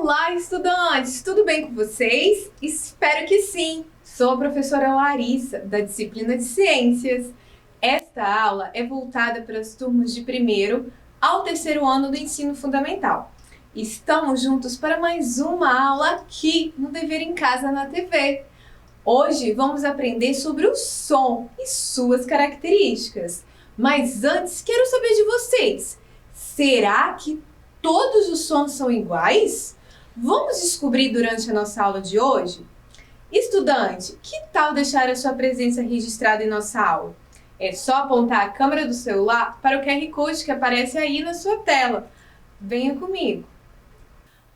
Olá, estudantes! Tudo bem com vocês? Espero que sim! Sou a professora Larissa, da disciplina de Ciências. Esta aula é voltada para as turmas de 1º ao 3º ano do ensino fundamental. Estamos juntos para mais uma aula aqui no Dever em Casa na TV. Hoje vamos aprender sobre o som e suas características. Mas antes, quero saber de vocês. Será que todos os sons são iguais? Vamos descobrir durante a nossa aula de hoje? Estudante, que tal deixar a sua presença registrada em nossa aula? É só apontar a câmera do celular para o QR Code que aparece aí na sua tela. Venha comigo!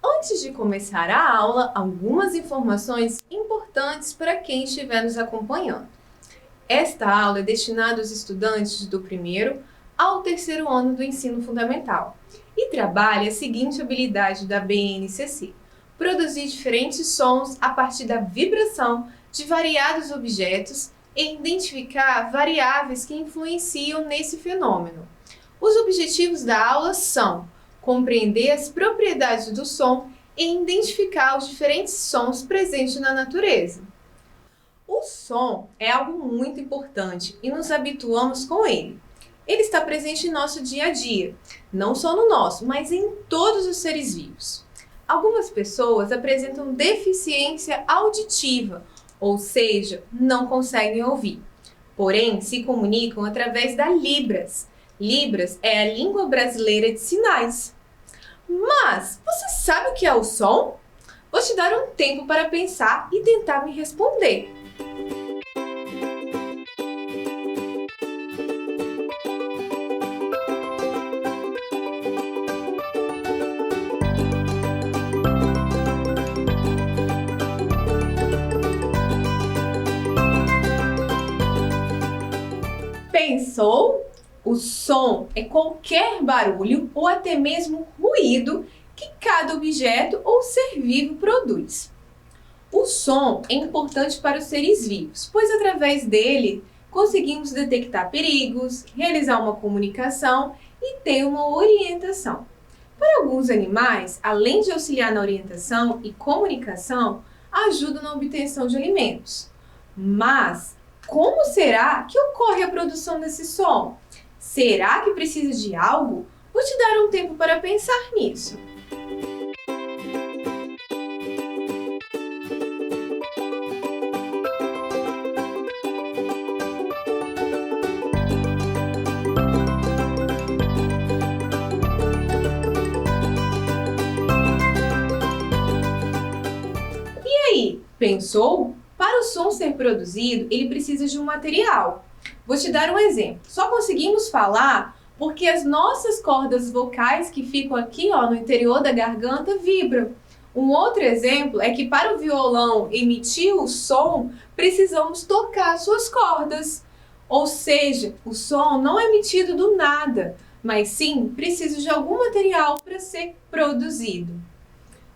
Antes de começar a aula, algumas informações importantes para quem estiver nos acompanhando. Esta aula é destinada aos estudantes do 1º ao 3º ano do ensino fundamental e trabalha a seguinte habilidade da BNCC: produzir diferentes sons a partir da vibração de variados objetos e identificar variáveis que influenciam nesse fenômeno. Os objetivos da aula são compreender as propriedades do som e identificar os diferentes sons presentes na natureza. O som é algo muito importante e nos habituamos com ele. Ele está presente em nosso dia a dia, não só no nosso, mas em todos os seres vivos. Algumas pessoas apresentam deficiência auditiva, ou seja, não conseguem ouvir. Porém, se comunicam através da Libras. Libras é a língua brasileira de sinais. Mas, você sabe o que é o som? Vou te dar um tempo para pensar e tentar me responder. Pensou? O som é qualquer barulho ou até mesmo ruído que cada objeto ou ser vivo produz. O som é importante para os seres vivos, pois através dele conseguimos detectar perigos, realizar uma comunicação e ter uma orientação. Para alguns animais, além de auxiliar na orientação e comunicação, ajuda na obtenção de alimentos. Mas como será que ocorre a produção desse som? Será que precisa de algo? Vou te dar um tempo para pensar nisso. E aí, pensou? Para o som ser produzido, ele precisa de um material. Vou te dar um exemplo. Só conseguimos falar porque as nossas cordas vocais que ficam aqui, no interior da garganta vibram. Um outro exemplo é que para o violão emitir o som, precisamos tocar suas cordas. Ou seja, o som não é emitido do nada, mas sim precisa de algum material para ser produzido.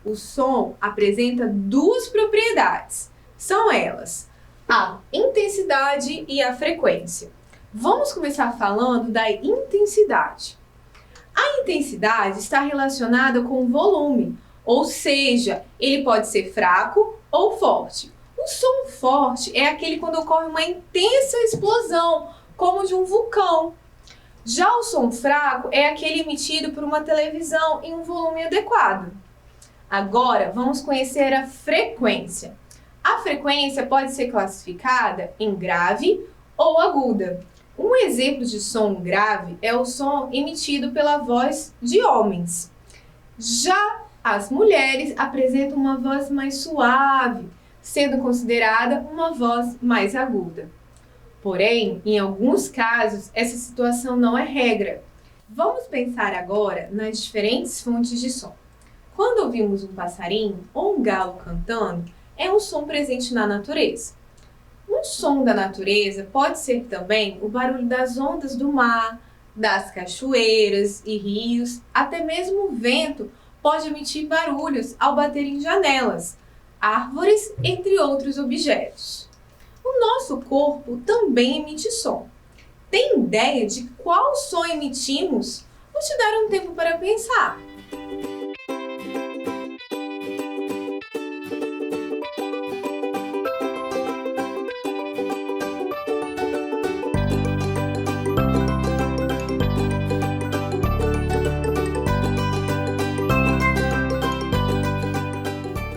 O som apresenta duas propriedades. São elas: a intensidade e a frequência. Vamos começar falando da intensidade. A intensidade está relacionada com o volume, ou seja, ele pode ser fraco ou forte. O som forte é aquele quando ocorre uma intensa explosão, como de um vulcão. Já o som fraco é aquele emitido por uma televisão em um volume adequado. Agora, vamos conhecer a frequência. A frequência pode ser classificada em grave ou aguda. Um exemplo de som grave é o som emitido pela voz de homens. Já as mulheres apresentam uma voz mais suave, sendo considerada uma voz mais aguda. Porém, em alguns casos, essa situação não é regra. Vamos pensar agora nas diferentes fontes de som. Quando ouvimos um passarinho ou um galo cantando, é um som presente na natureza. Um som da natureza pode ser também o barulho das ondas do mar, das cachoeiras e rios, até mesmo o vento pode emitir barulhos ao bater em janelas, árvores, entre outros objetos. O nosso corpo também emite som. Tem ideia de qual som emitimos? Vou te dar um tempo para pensar.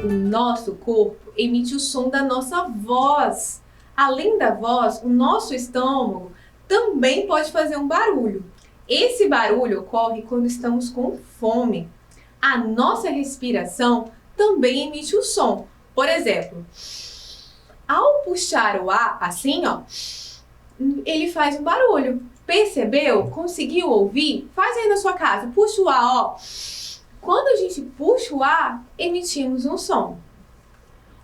O nosso corpo emite o som da nossa voz. Além da voz, o nosso estômago também pode fazer um barulho. Esse barulho ocorre quando estamos com fome. A nossa respiração também emite o som. Por exemplo, ao puxar o ar assim, ó, ele faz um barulho. Percebeu? Conseguiu ouvir? Faz aí na sua casa. Puxa o ar, ó. Quando a gente puxa o ar, emitimos um som.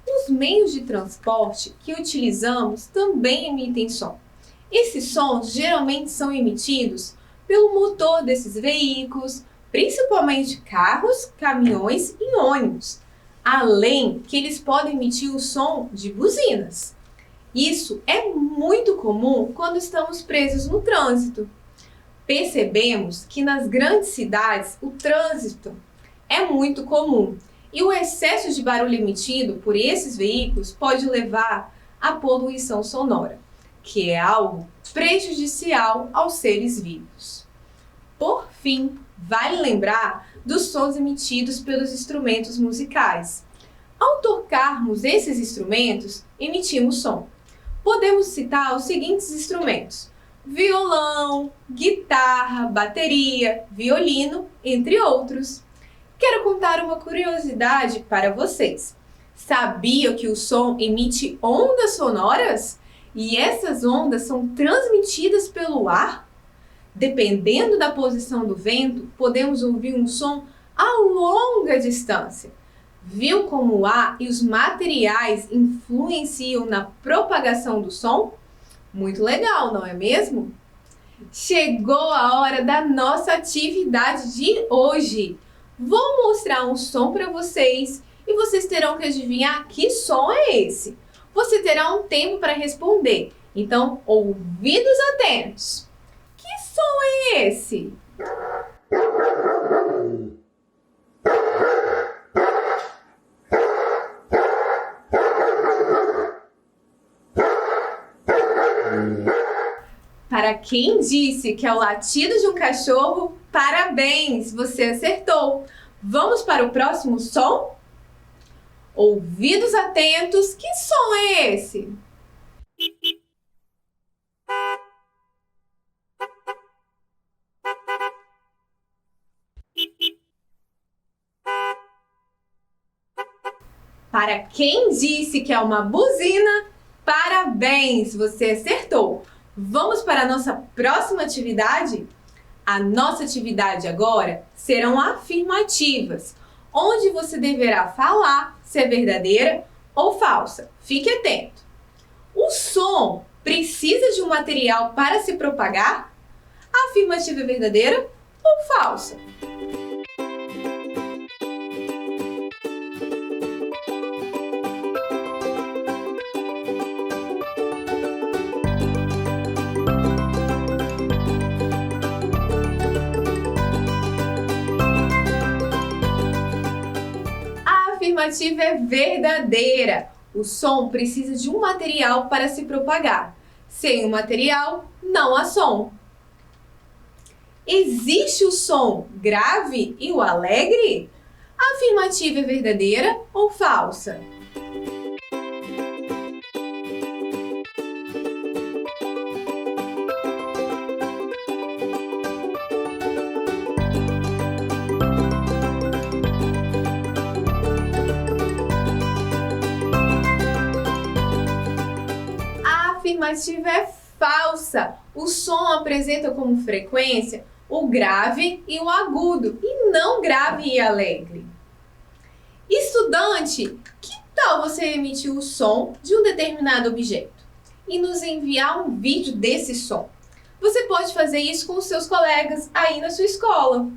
Os meios de transporte que utilizamos também emitem som. Esses sons geralmente são emitidos pelo motor desses veículos, principalmente carros, caminhões e ônibus. Além que eles podem emitir o som de buzinas. Isso é muito comum quando estamos presos no trânsito. Percebemos que nas grandes cidades o trânsito é muito comum e o excesso de barulho emitido por esses veículos pode levar à poluição sonora, que é algo prejudicial aos seres vivos. Por fim, vale lembrar dos sons emitidos pelos instrumentos musicais. Ao tocarmos esses instrumentos, emitimos som. Podemos citar os seguintes instrumentos: violão, guitarra, bateria, violino, entre outros. Quero contar uma curiosidade para vocês. Sabiam que o som emite ondas sonoras? E essas ondas são transmitidas pelo ar? Dependendo da posição do vento, podemos ouvir um som a longa distância. Viu como o ar e os materiais influenciam na propagação do som? Muito legal, não é mesmo? Chegou a hora da nossa atividade de hoje. Vou mostrar um som para vocês e vocês terão que adivinhar que som é esse. Você terá um tempo para responder, então ouvidos atentos. Que som é esse? Para quem disse que é o latido de um cachorro, parabéns, você acertou. Vamos para o próximo som? Ouvidos atentos, que som é esse? Para quem disse que é uma buzina, parabéns, você acertou. Vamos para a nossa próxima atividade? A nossa atividade agora serão afirmativas, onde você deverá falar se é verdadeira ou falsa. Fique atento. O som precisa de um material para se propagar? A afirmativa é verdadeira ou falsa? A afirmativa é verdadeira. O som precisa de um material para se propagar. Sem o material, não há som. Existe o som grave e o alegre? A afirmativa é verdadeira ou falsa? A afirmativa é falsa. O som apresenta como frequência o grave e o agudo, e não grave e alegre. Estudante, que tal você emitir o som de um determinado objeto e nos enviar um vídeo desse som? Você pode fazer isso com os seus colegas aí na sua escola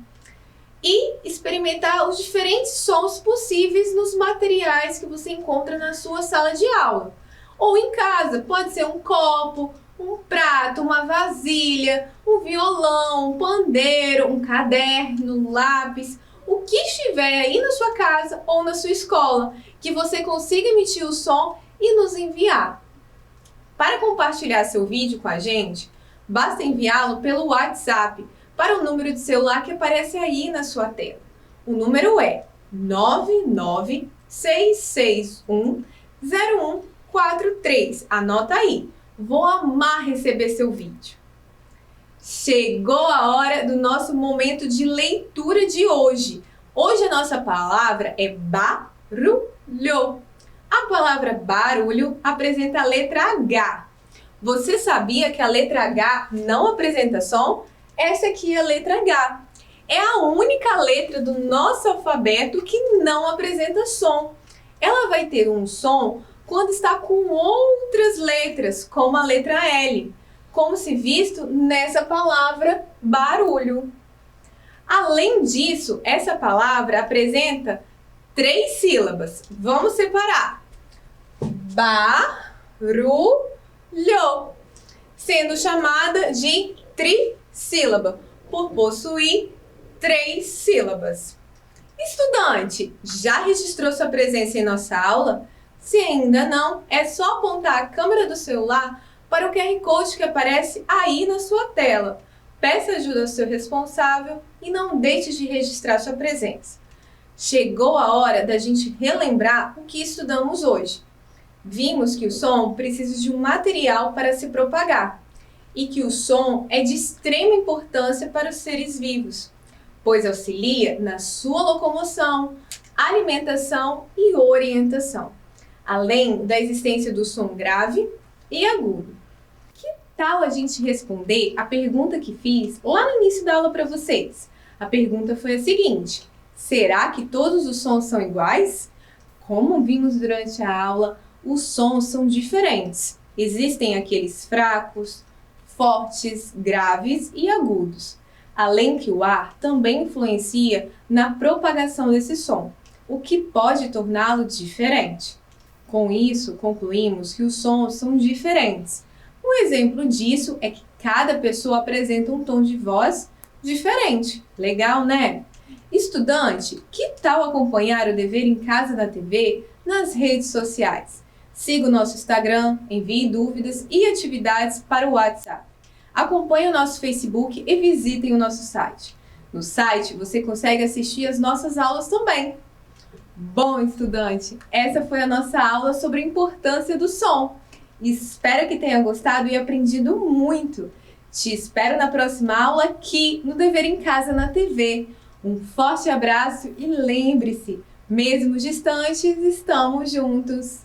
e experimentar os diferentes sons possíveis nos materiais que você encontra na sua sala de aula. Ou em casa, pode ser um copo, um prato, uma vasilha, um violão, um pandeiro, um caderno, um lápis, o que estiver aí na sua casa ou na sua escola, que você consiga emitir o som e nos enviar. Para compartilhar seu vídeo com a gente, basta enviá-lo pelo WhatsApp para o número de celular que aparece aí na sua tela. O número é 99 6610143. Anota aí. Vou amar receber seu vídeo. Chegou a hora do nosso momento de leitura de hoje. Hoje a nossa palavra é barulho. A palavra barulho apresenta a letra H. Você sabia que a letra H não apresenta som? Essa aqui é a letra H. É a única letra do nosso alfabeto que não apresenta som. Ela vai ter um som quando está com outras letras, como a letra L, como se visto nessa palavra barulho. Além disso, essa palavra apresenta 3 sílabas. Vamos separar. Barulho, sendo chamada de trissílaba, por possuir 3 sílabas. Estudante, já registrou sua presença em nossa aula? Se ainda não, é só apontar a câmera do celular para o QR Code que aparece aí na sua tela. Peça ajuda ao seu responsável e não deixe de registrar sua presença. Chegou a hora da gente relembrar o que estudamos hoje. Vimos que o som precisa de um material para se propagar e que o som é de extrema importância para os seres vivos, pois auxilia na sua locomoção, alimentação e orientação, além da existência do som grave e agudo. Que tal a gente responder a pergunta que fiz lá no início da aula para vocês? A pergunta foi a seguinte: será que todos os sons são iguais? Como vimos durante a aula, os sons são diferentes. Existem aqueles fracos, fortes, graves e agudos. Além que o ar também influencia na propagação desse som, o que pode torná-lo diferente. Com isso, concluímos que os sons são diferentes. Um exemplo disso é que cada pessoa apresenta um tom de voz diferente. Legal, né? Estudante, que tal acompanhar o Dever em Casa na TV nas redes sociais? Siga o nosso Instagram, envie dúvidas e atividades para o WhatsApp. Acompanhe o nosso Facebook e visitem o nosso site. No site você consegue assistir as nossas aulas também. Bom, estudante, essa foi a nossa aula sobre a importância do som. Espero que tenha gostado e aprendido muito. Te espero na próxima aula aqui no Dever em Casa na TV. Um forte abraço e lembre-se, mesmo distantes, estamos juntos!